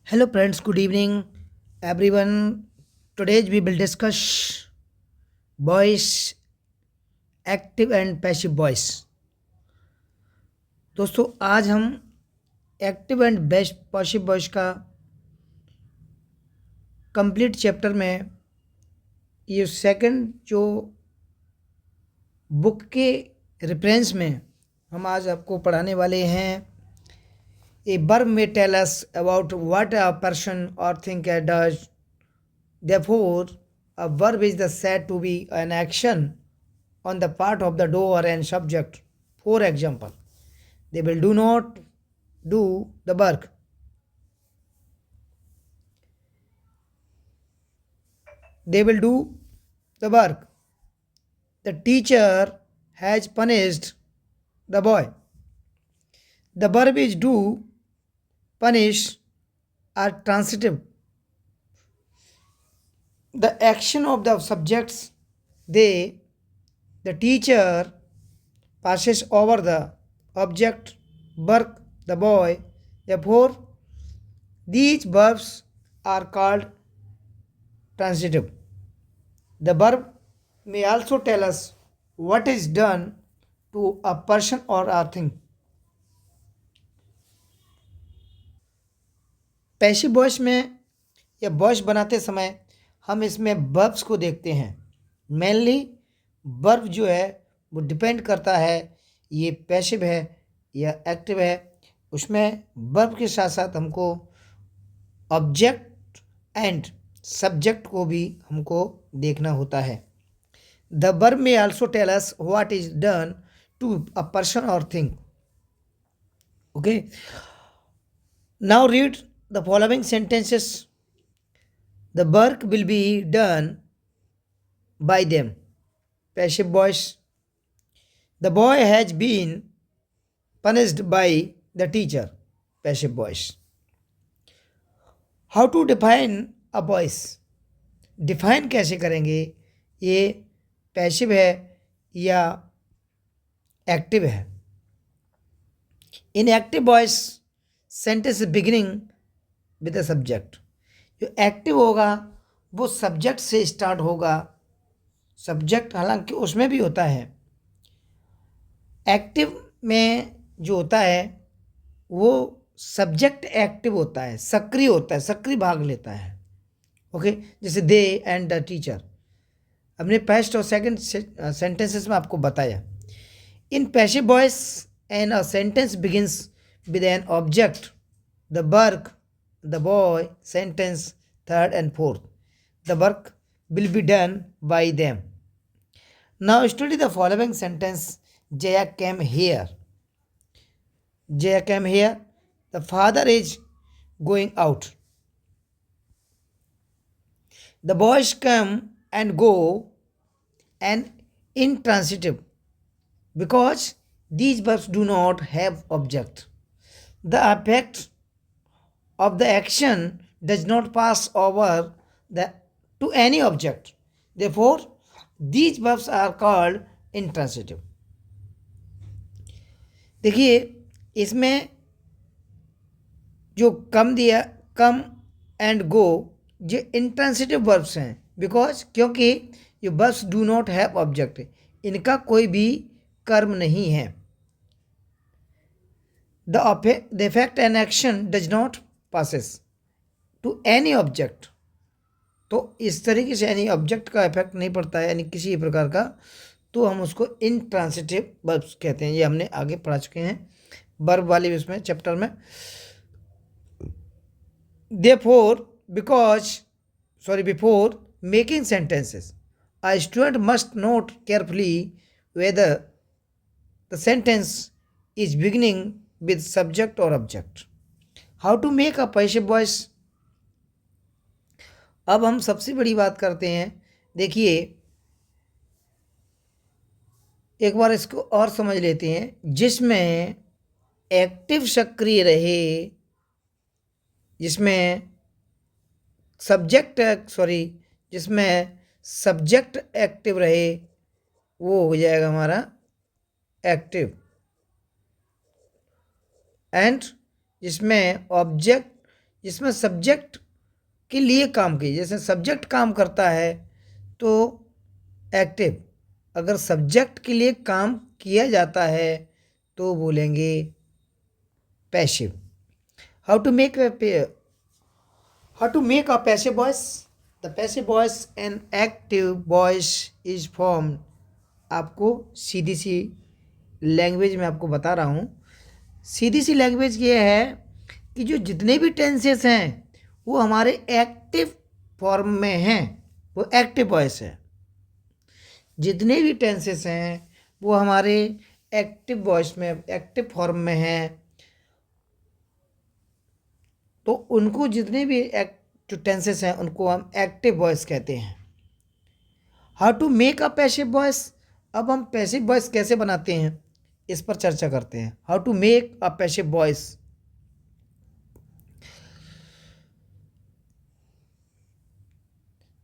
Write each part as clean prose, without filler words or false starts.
Hello, friends. Good evening, everyone. Today we will discuss voice, active and passive voice. दोस्तों आज हम active and best passive voice का complete chapter में ये second जो book के रेफरेंस में हम आज आपको पढ़ाने वाले हैं. ए verb may tell us about what a person or think does. Therefore, a verb is the said to be an action on the part of the doer and subject. For example, they will do not do the work. They will do the work. The teacher has punished the boy. The verb is do, punish are transitive. The action of the subjects, they, the teacher passes over the object, work, the boy. Therefore, these verbs are called transitive. The verb may also tell us what is done to a person or a thing. Passive voice में या voice बनाते समय हम इसमें verbs को देखते हैं. Mainly verb जो है वो डिपेंड करता है ये पैसिव है या एक्टिव है. उसमें वर्ब के साथ साथ हमको ऑब्जेक्ट एंड सब्जेक्ट को भी हमको देखना होता है. द वर्ब में also tell us what is done to a person और thing. Okay, now read the following sentences. The work will be done by them. Passive voice. The boy has been punished by the teacher. Passive voice. How to define a voice? Define कैसे करेंगे? ये passive है या active है? In active voice, sentence beginning with the subject. जो active होगा वो subject से स्टार्ट होगा. सब्जेक्ट हालांकि उसमें भी होता है. एक्टिव में जो होता है वो सब्जेक्ट एक्टिव होता है, सक्रिय होता है, सक्रिय भाग लेता है. ओके, जैसे दे एंड द टीचर हमने फर्स्ट और सेकंड सेंटेंसेस में आपको बताया. In passive voice and a sentence begins with an object, the work, the boy, sentence third and fourth. The work will be done by them. Now study the following sentence. Jaya came here. Jaya came here. The father is going out. The boys come and go and intransitive because these verbs do not have object. The effect of the action does not pass over to any object. Therefore, these verbs are called intransitive. देखिए इसमें जो कम दिया, come and go, ये intransitive verbs हैं. Because क्योंकि ये verbs do not have object, इनका कोई भी कर्म नहीं है. The effect and action does not passes to any object. तो इस तरीके से यानी ऑब्जेक्ट का इफेक्ट नहीं पड़ता है यानी किसी प्रकार का, तो हम उसको इंट्रांसिटिव वर्ब्स कहते हैं. ये हमने आगे पढ़ा चुके हैं वर्ब वाली उसमें चैप्टर में. Therefore, before making sentences, a student must note carefully whether the sentence is beginning with subject or object. How to make a passive voice. अब हम सबसे बड़ी बात करते हैं. देखिए एक बार इसको और समझ लेते हैं. जिसमें एक्टिव सक्रिय रहे, जिसमें जिसमें सब्जेक्ट एक्टिव रहे, वो हो जाएगा हमारा एक्टिव. एंड जिसमें ऑब्जेक्ट जिसमें सब्जेक्ट के लिए काम किए, जैसे सब्जेक्ट काम करता है तो एक्टिव, अगर सब्जेक्ट के लिए काम किया जाता है तो बोलेंगे passive. How to make a passive voice? The passive voice and active voice is form. आपको सीधी सी लैंग्वेज में आपको बता रहा हूँ। सीधी सी लैंग्वेज ये है कि जो जितने भी टेंसेस हैं वो हमारे एक्टिव फॉर्म में हैं, वो एक्टिव वॉइस है। जितने भी टेंसेस हैं वो हमारे एक्टिव वॉइस में, एक्टिव फॉर्म में हैं, तो उनको जितने भी जो टेंसेस हैं उनको हम एक्टिव वॉइस कहते हैं। How to make a passive voice? अब हम पैसिव वॉइस कैसे बनाते हैं इस पर चर्चा करते हैं। How to make a passive voice?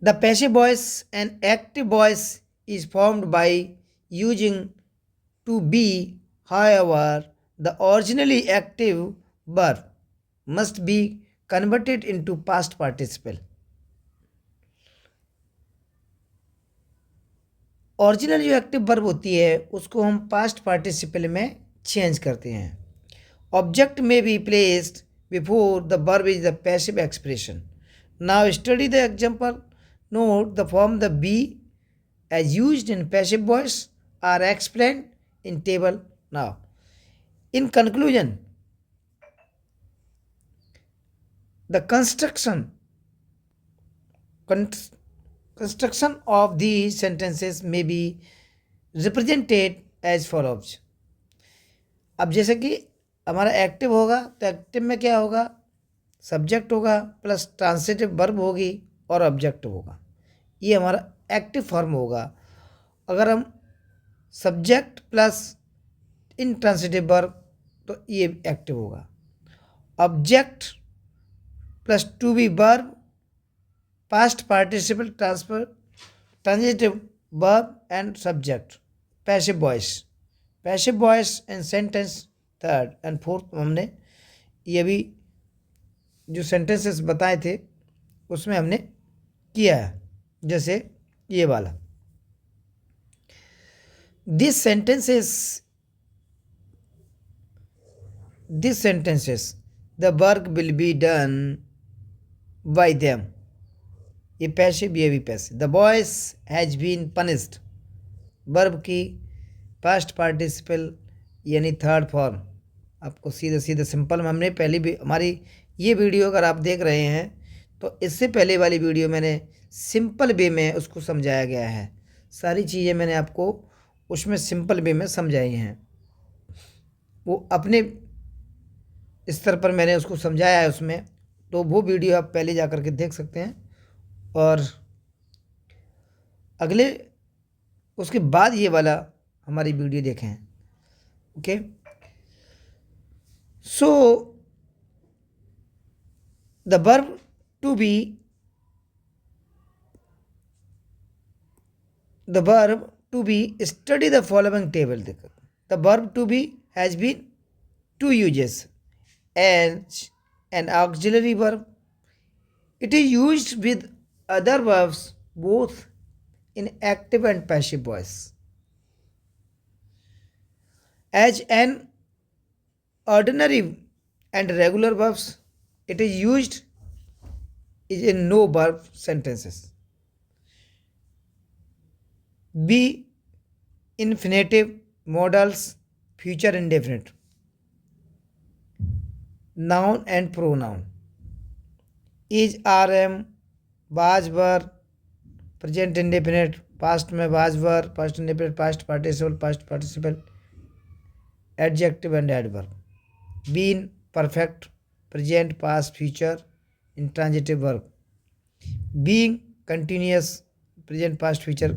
The passive voice and active voice is formed by using to be. However, the originally active verb must be converted into past participle. Original जो active verb होती है उसको हम past participle में change करते हैं। Object में be placed before the verb is the passive expression. Now study the example. Note the form the be as used in passive voice are explained in table now. In conclusion, the construction of these sentences may be represented as follows. अब जैसे कि हमारा active होगा तो active में क्या होगा? Subject होगा प्लस ट्रांसिटिव वर्ब होगी और ऑब्जेक्ट होगा, ये हमारा एक्टिव फॉर्म होगा। अगर हम सब्जेक्ट प्लस इंट्रांसिटिव वर्ब तो ये एक्टिव होगा। Object plus to be verb, past participle transitive verb and subject, passive voice. Passive voice and sentence third and fourth हमने ये भी जो सेंटेंसेस बताए थे उसमें हमने किया है। जैसे ये वाला, this sentences the work will be done by them, ये पैसिव, ये भी passive. The boys has been punished, verb की पास्ट पार्टिसिपल यानी थर्ड फॉर्म। आपको सीधे सीधे सिंपल में हमने पहली भी हमारी ये वीडियो अगर आप देख रहे हैं तो इससे पहले वाली वीडियो मैंने सिंपल वे में उसको समझाया गया है। सारी चीज़ें मैंने आपको उसमें सिंपल वे में समझाई हैं, वो अपने स्तर पर मैंने उसको समझाया है उसमें, तो वो वीडियो आप पहले जा कर के देख सकते हैं। और अगले उसके बाद ये वाला हमारी वीडियो देखें। Okay, so the verb to be, the verb to be, study the following table. The verb to be has been two uses as an auxiliary verb. It is used with other verbs both in active and passive voice. As an ordinary and regular verbs, it is used in no verb sentences. Be infinitive, modals, future indefinite, noun and pronoun. Is, rm, was, were, present indefinite, past में was, were, past indefinite, past participle, adjective and adverb. Been, perfect, present, past, future, intransitive verb. Being, continuous, present, past, future.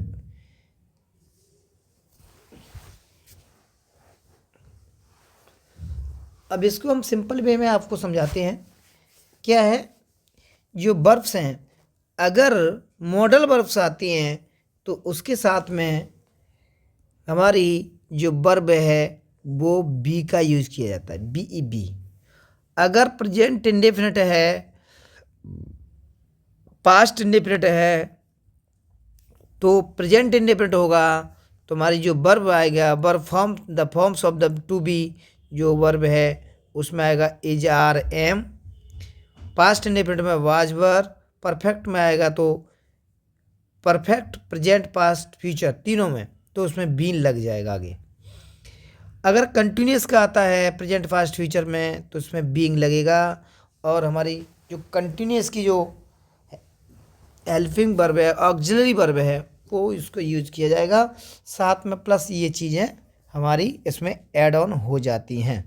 अब इसको हम simple way में आपको समझाते हैं। क्या है, जो वर्ब्स हैं, अगर मॉडल वर्ब्स आती हैं तो उसके साथ में हमारी जो वर्ब है वो बी का यूज़ किया जाता है, बी ई बी। अगर प्रेजेंट इंडेफिनिट है पास्ट इंडेफिनिट है तो प्रेजेंट इंडेफिनिट होगा, तो हमारी जो वर्ब आएगा, verb form, the forms of the to be जो वर्ब है उसमें आएगा is, are, am. Past indefinite में वाज, वर। परफेक्ट में आएगा तो परफेक्ट, प्रेजेंट, पास्ट, फ्यूचर तीनों में, तो उसमें बीन लग जाएगा आगे। अगर कंटिन्यूस का आता है प्रेजेंट, पास्ट, फ्यूचर में तो उसमें बीइंग लगेगा। और हमारी जो कंटिन्यूस की जो हेल्पिंग वर्ब है, ऑक्सिलरी वर्ब है, वो इसको यूज किया जाएगा। साथ में प्लस ये चीज़ें हमारी इसमें ऐड ऑन हो जाती हैं।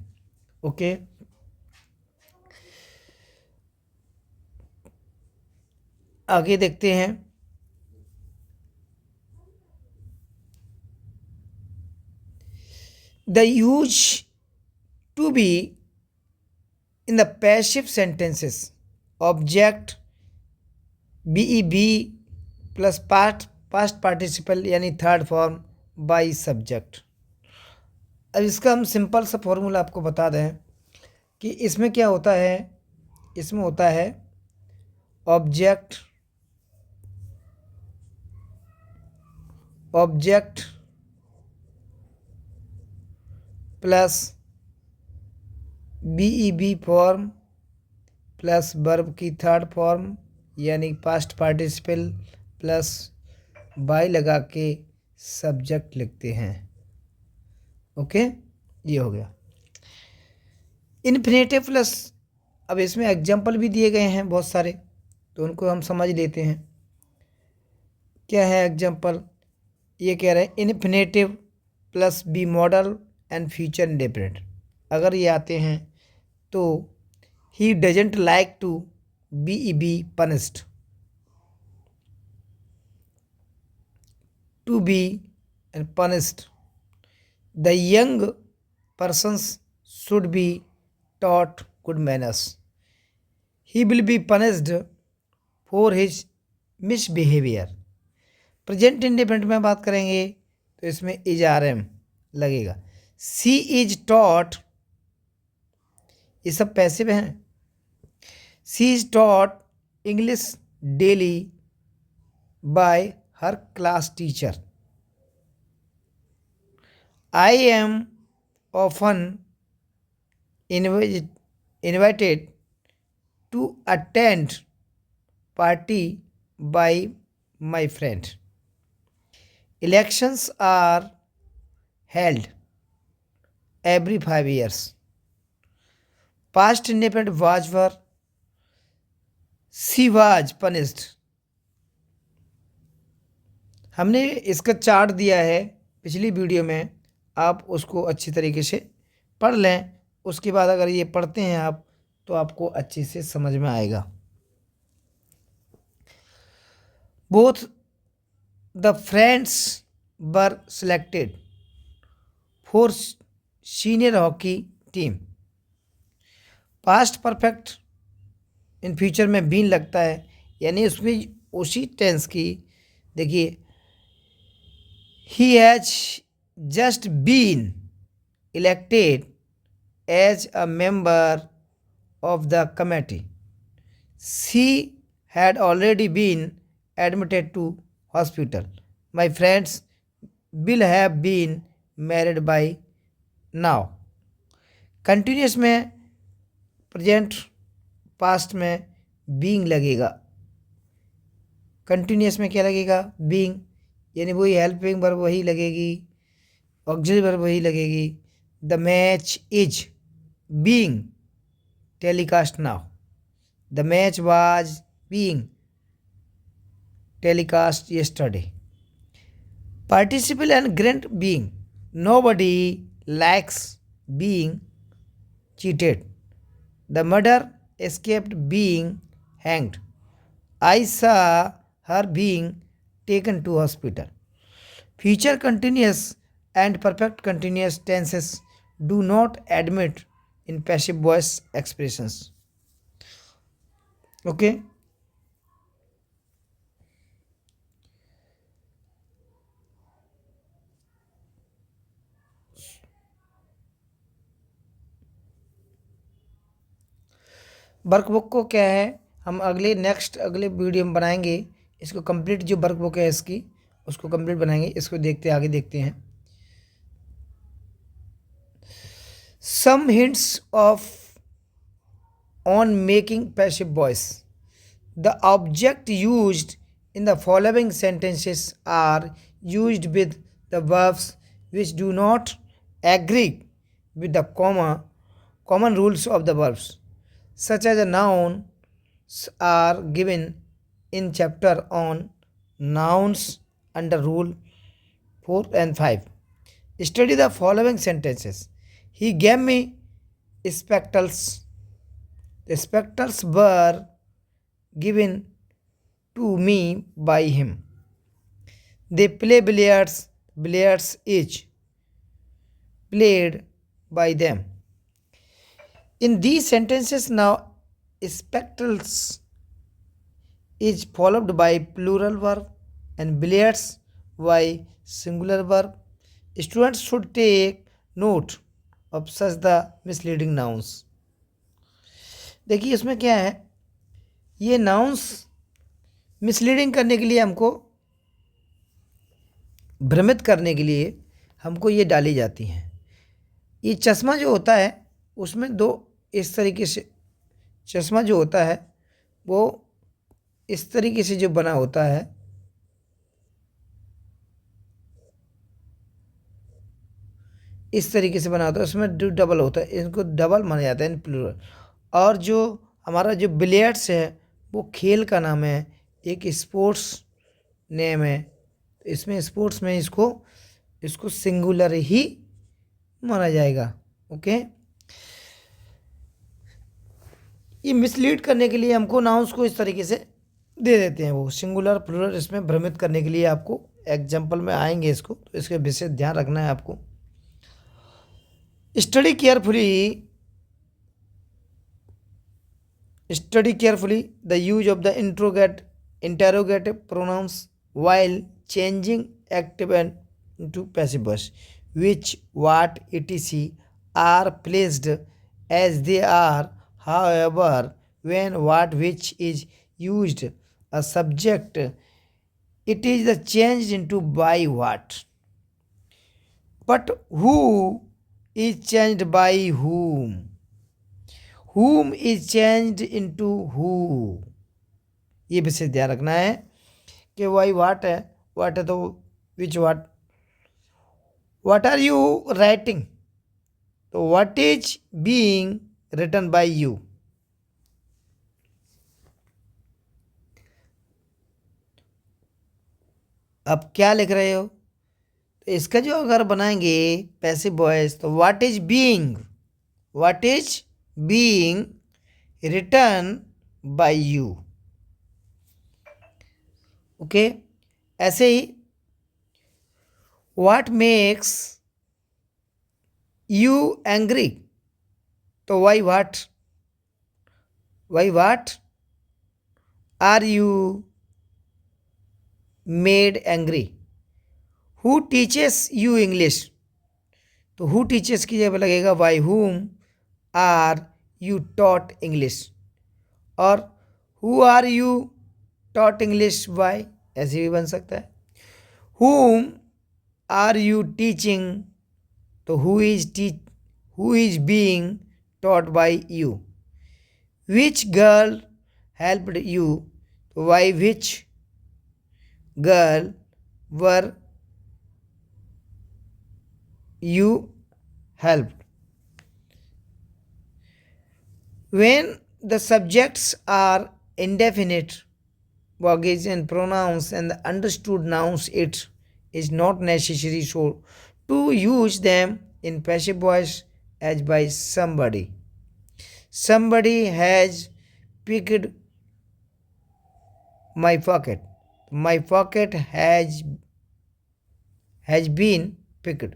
ओके, आगे देखते हैं। The use to be in the passive sentences, object be plus past participle यानी थर्ड फॉर्म बाई सब्जेक्ट। अब इसका हम सिंपल सा फॉर्मूला आपको बता दें कि इसमें क्या होता है। इसमें होता है object plus be form plus verb की थर्ड फॉर्म यानी पास्ट पार्टिसिपल प्लस बाई लगा के सब्जेक्ट लिखते हैं। ओके, ये हो गया इन्फिनेटिव प्लस। अब इसमें एग्जाम्पल भी दिए गए हैं बहुत सारे, तो उनको हम समझ लेते हैं। क्या है एग्जाम्पल? ये कह रहे हैं infinitive plus be modal and future indefinite. अगर ये आते हैं तो he doesn't like to be punished, to be and punished. The young persons should be taught good manners. He will be punished for his misbehavior. Present indefinite में बात करेंगे तो इसमें इज, आर, एम लगेगा। सी इज टॉट, ये सब passive हैं। She is taught English daily by her class teacher. I am often invited to attend party by my friend. Elections are held every 5 years. Past independent was, were, she was punished. हमने इसका chart दिया है पिछली video में, आप उसको अच्छी तरीके से पढ़ लें। उसके बाद अगर ये पढ़ते हैं आप तो आपको अच्छे से समझ में आएगा। Both the friends were selected for senior hockey team. Past perfect in future में बीन लगता है, यानी उसमें उसी टेंस की, देखिए he has just been elected as a member of the committee. She had already been admitted to hospital. My friends will have been married by now. Continuous में present past में being लगेगा। Continuous में क्या लगेगा? Being, यानी वही helping verb वही लगेगी, ऑक्सिलरी वर्ब वही लगेगी। The match is being telecast now. The match was being telecast yesterday. Participle and grant being. Nobody likes being cheated. The murder escaped being hanged. I saw her being taken to hospital. Future continuous and perfect continuous tenses do not admit in passive voice expressions. Okay, workbook को क्या है हम अगले video में बनाएंगे इसको complete, जो workbook है इसकी उसको कंप्लीट बनाएंगे। इसको आगे देखते हैं। Some hints of on making passive voice. The object used in the following sentences are used with the verbs which do not agree with the common rules of the verbs, such as the nouns are given in chapter on nouns under rule 4 and 5. Study the following sentences. He gave me spectacles. The spectacles were given to me by him. They play billiards. Billiards is played by them. In these sentences now, spectacles is followed by plural verb and billiards by singular verb. Students should take note of such the misleading nouns. देखिए इसमें क्या है, ये nouns misleading करने के लिए, हमको भ्रमित करने के लिए हमको ये डाली जाती हैं। ये चश्मा जो होता है उसमें दो इस तरीके से, चश्मा जो होता है वो इस तरीके से जो बना होता है, इस तरीके से बना होता है, उसमें डबल होता है, इनको डबल माना जाता है इन प्लूरल। और जो हमारा जो बिलियर्ड्स है वो खेल का नाम है, एक स्पोर्ट्स नेम है। इसमें स्पोर्ट्स में इसको सिंगुलर ही माना जाएगा। ओके, ये मिसलीड करने के लिए हमको नाउंस को इस तरीके से दे देते हैं, वो सिंगुलर प्लूरल, इसमें भ्रमित करने के लिए आपको एग्जाम्पल में आएंगे इसको, तो इसके विशेष ध्यान रखना है आपको। Study carefully the use of the interrogative pronouns while changing active and into passive voice, which, what, etc. are placed as they are. However, when what, which is used a subject, it is the changed into by what. But who is changed by whom? Whom is changed into who? ये विशेष ध्यान रखना है कि Y वाट है, what है तो which what. What are you writing, तो what is being written by you. अब क्या लिख रहे हो, तो इसका जो अगर बनाएंगे पैसिव वॉइस, तो what is being, what is being written by you। Okay, ऐसे ही what makes you angry, तो why what are you made angry। who teaches you English, तो who teaches की जगह लगेगा by whom are you taught English, और who are you taught English by, ऐसे भी बन सकता है। whom are you teaching, तो who is being taught by you। which girl helped you, तो why which girl were you helped। When the subjects are indefinite voices and pronouns and the understood nouns, it is not necessary so to use them in passive voice as by somebody. Somebody has picked my pocket. My pocket has been picked.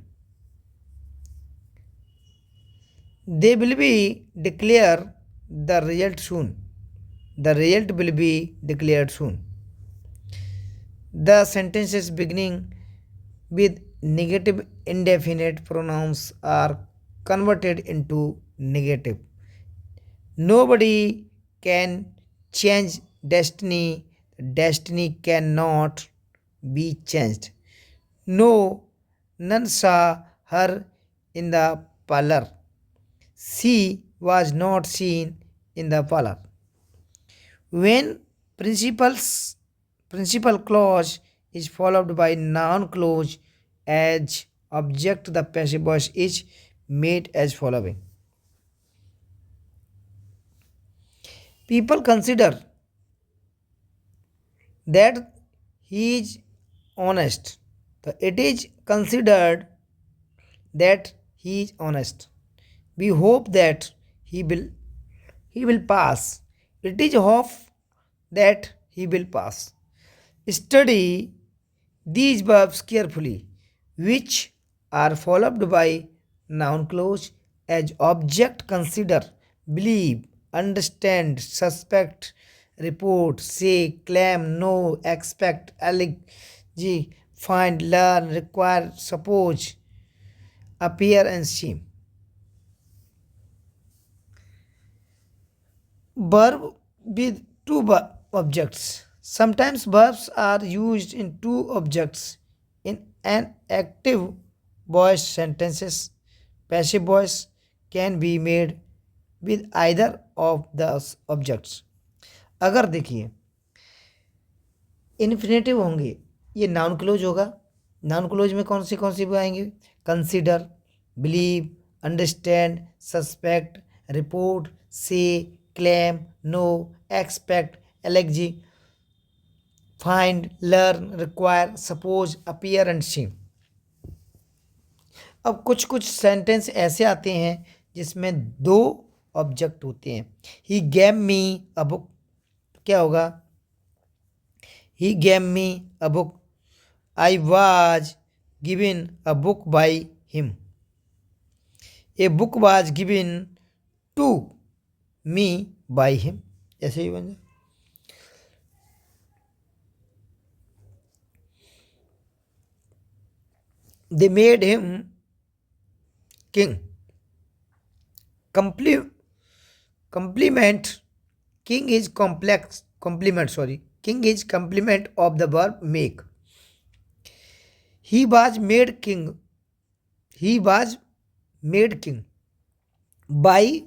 They will be declare the result soon. The result will be declared soon. The sentences beginning with negative indefinite pronouns are converted into negative. Nobody can change destiny. Destiny cannot be changed. No, none saw her in the parlor. She was not seen in the parlor. When principal clause is followed by noun clause as object, the passive voice is made as following. People consider that he is honest. So it is considered that he is honest. We hope that he will pass. It is hope that he will pass. Study these verbs carefully, which are followed by noun clause as object. Consider, believe, understand, suspect, report, say, claim, know, expect, allege, find, learn, require, suppose, appear, and seem. Verb with two objects. Sometimes verbs are used in two objects in an active voice sentences. Passive voice can be made with either of the objects. अगर देखिए infinitive होंगे, ये noun clause होगा. Noun clause में कौन सी आएंगे? Consider, believe, understand, suspect, report, say, claim, know, expect, allege, find, learn, require, suppose, appear and seem. अब कुछ सेंटेंस ऐसे आते हैं जिसमें दो ऑब्जेक्ट होते हैं. ही गेव मी अ बुक, क्या होगा? He gave me a book. I was given a book by him. A book was given to me by him. ऐसे ही बन जाए. They made him king. Complement. King is complex. Complement. Sorry. King is complement of the verb make. He was made king. He was made king. By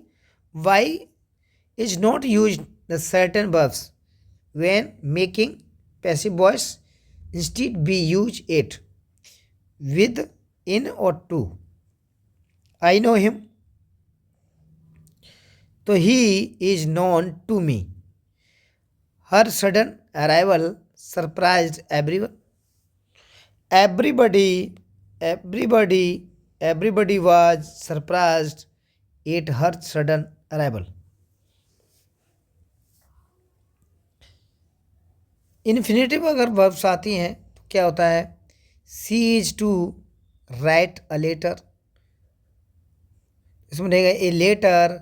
is not used the certain verbs when making passive voice. Instead, we use it with, in, or to. I know him. So he is known to me. Her sudden arrival surprised everyone. Everybody was surprised at her sudden arrival. Infinitive अगर verbs आती हैं तो क्या होता है? She is to write a letter. इसमें रहेगा a letter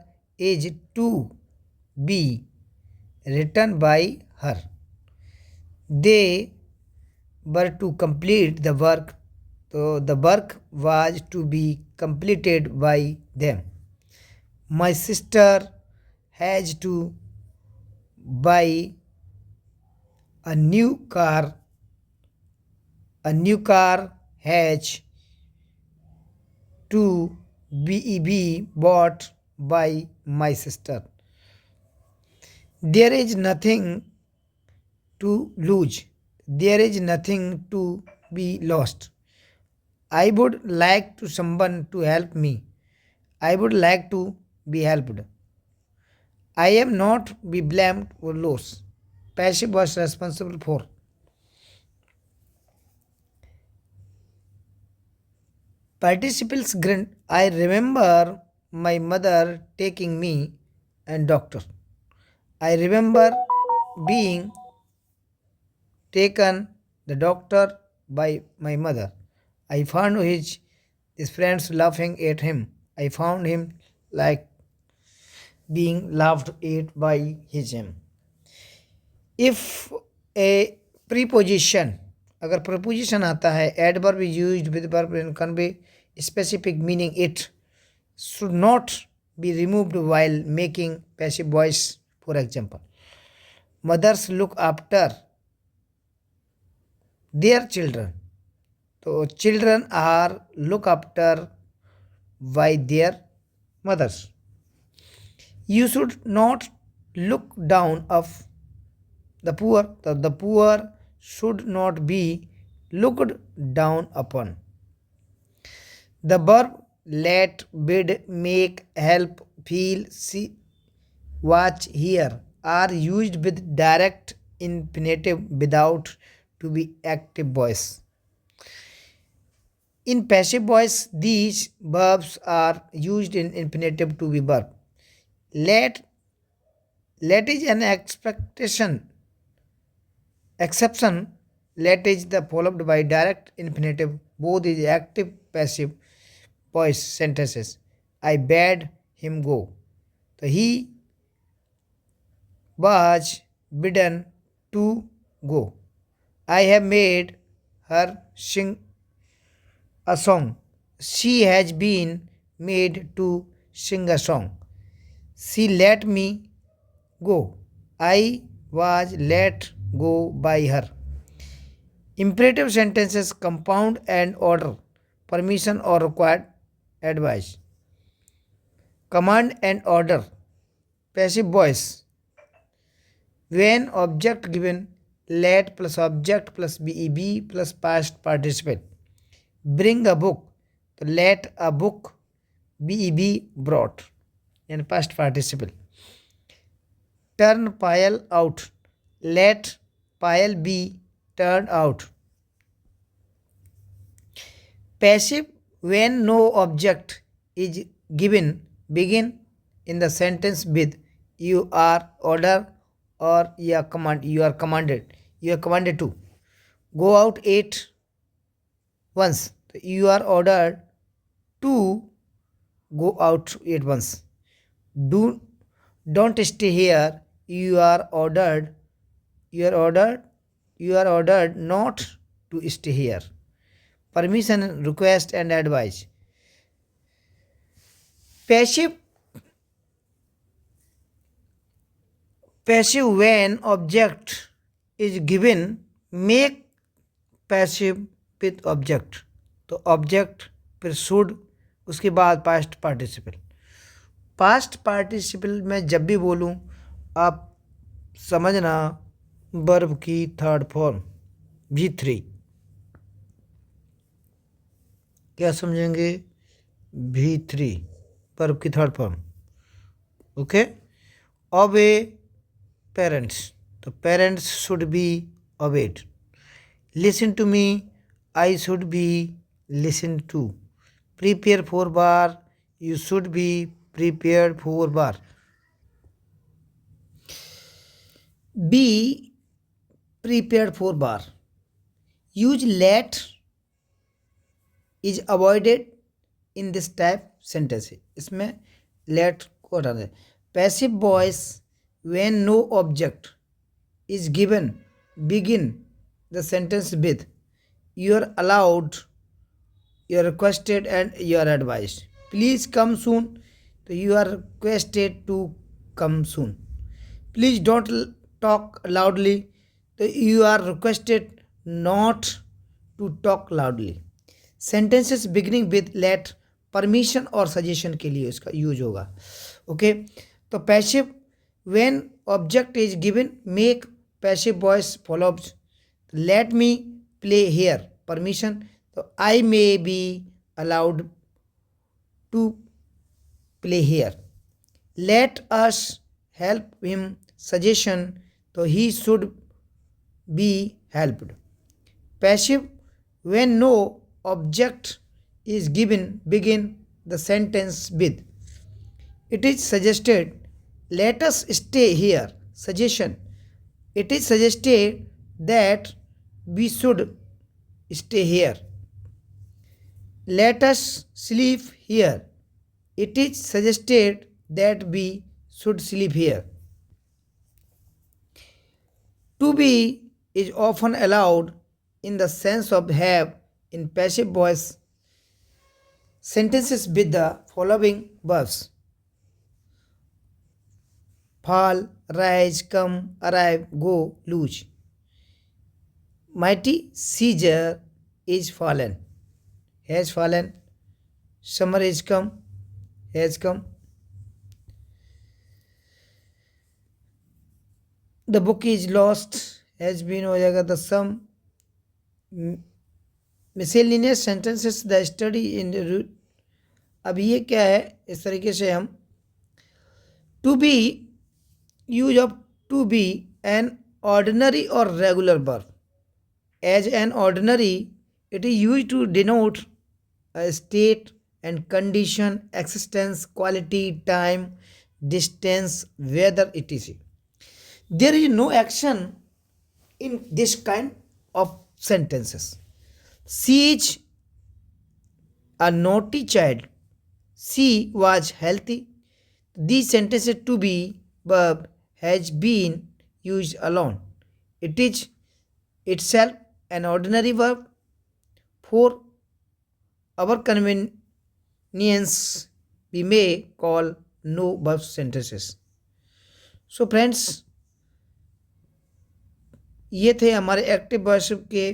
is to be written by her. They were to complete the work. तो the work was to be completed by them. My sister has to buy a new car. A new car has to be bought by my sister. There is nothing to lose. There is nothing to be lost. I would like to someone to help me. I would like to be helped. I am not be blamed or lost. Passive was responsible for. Participles grinned. I remember my mother taking me and doctor. I remember being taken the doctor by my mother. I found his friends laughing at him. I found him like being laughed at by him. If A preposition, अगर preposition आता है, adverb is used with verb and convey specific meaning, it should not be removed while making passive voice. For example, mothers look after their children. तो children are look after by their mothers. You should not look down of the poor. The poor should not be looked down upon. The verb let, bid, make, help, feel, see, watch, hear are used with direct infinitive without to be active voice. In passive voice, these verbs are used in infinitive to be verb. Let is an exception. Let is the followed by direct infinitive. Both is active passive voice sentences. I bade him go. So he was bidden to go. I have made her sing a song. She has been made to sing a song. She let me go. I was let go by her. Imperative sentences compound and order, permission or required advice. Command and order, passive voice. When object given, let plus object plus beb plus past participle. Bring a book, let a book beb brought and past participle. Turn pile out, let pile be turned out. Passive when no object is given, begin in the sentence with you are ordered or you are commanded. You are commanded to go out 8 once. You are ordered to go out 8 once. Don't stay here. You are ordered not to stay here. Permission, request and advice. Passive when object is given, make passive with object. तो object फिर should, उसके बाद past participle. Past participle में जब भी बोलूं आप समझना वर्ब की थर्ड फॉर्म V3. क्या समझेंगे? V3 वर्ब की third form. Okay. Obey parents, तो parents should be obeyed. Listen to me, I should be listen to. Prepare for war, you should be prepared for bar. Be prepared for bar. Use let is avoided in this type sentence. इसमें let को हटा दें. Passive voice when no object is given, begin the sentence with you are allowed, you are requested and you are advised. Please come soon. So you are requested to come soon. Please don't talk loudly. So you are requested not to talk loudly. Sentences beginning with let, permission और suggestion के लिए इसका use होगा. Okay. तो passive when object is given, make passive voice follows. Let me play here, permission. So I may be allowed to play here. Let us help him, suggestion, so he should be helped. Passive when no object is given, begin the sentence with it is suggested, let us stay here. Suggestion, it is suggested that we should stay here. Let us sleep here. It is suggested that we should sleep here. To be is often allowed in the sense of have in passive voice sentences with the following verbs: fall, rise, come, arrive, go, lose. Mighty Caesar is fallen, has fallen. Summer is come, has come. The book is lost, has been हो जाएगा. The sum miscellaneous sentences the study in the root. अब ये क्या है, इस तरीके से हम to be, use of to be an ordinary or regular verb. As an ordinary, it is used to denote a state and condition, existence, quality, time, distance, weather, etc. There is no action in this kind of sentences. She is a naughty child. She was healthy. These sentences to be verb has been used alone. It is itself an ordinary verb. For our convenience, we may call no verb sentences. So friends, ये थे हमारे active verb के,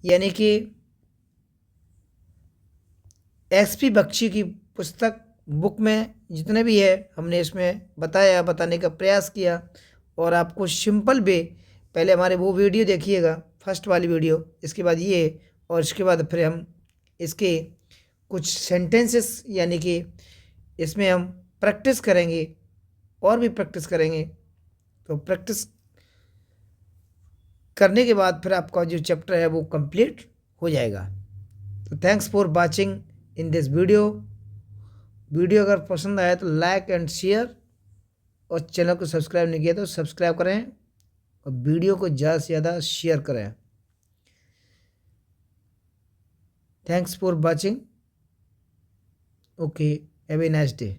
यानी कि XP Bakshi की पुस्तक book में जितने भी है हमने इसमें बताया, बताने का प्रयास किया. और आपको सिंपल वे, पहले हमारे वो वीडियो देखिएगा, फर्स्ट वाली वीडियो, इसके बाद ये, और इसके बाद फिर हम इसके कुछ सेंटेंसेस यानी कि इसमें हम प्रैक्टिस करेंगे और भी प्रैक्टिस करेंगे. तो प्रैक्टिस करने के बाद फिर आपका जो चैप्टर है वो कंप्लीट हो जाएगा. तो thanks for watching in this video. Video अगर पसंद आया तो लाइक एंड शेयर, और चैनल को सब्सक्राइब नहीं किया तो सब्सक्राइब करें, और वीडियो को ज़्यादा से ज़्यादा शेयर करें. Thanks for watching. Okay, have a nice day.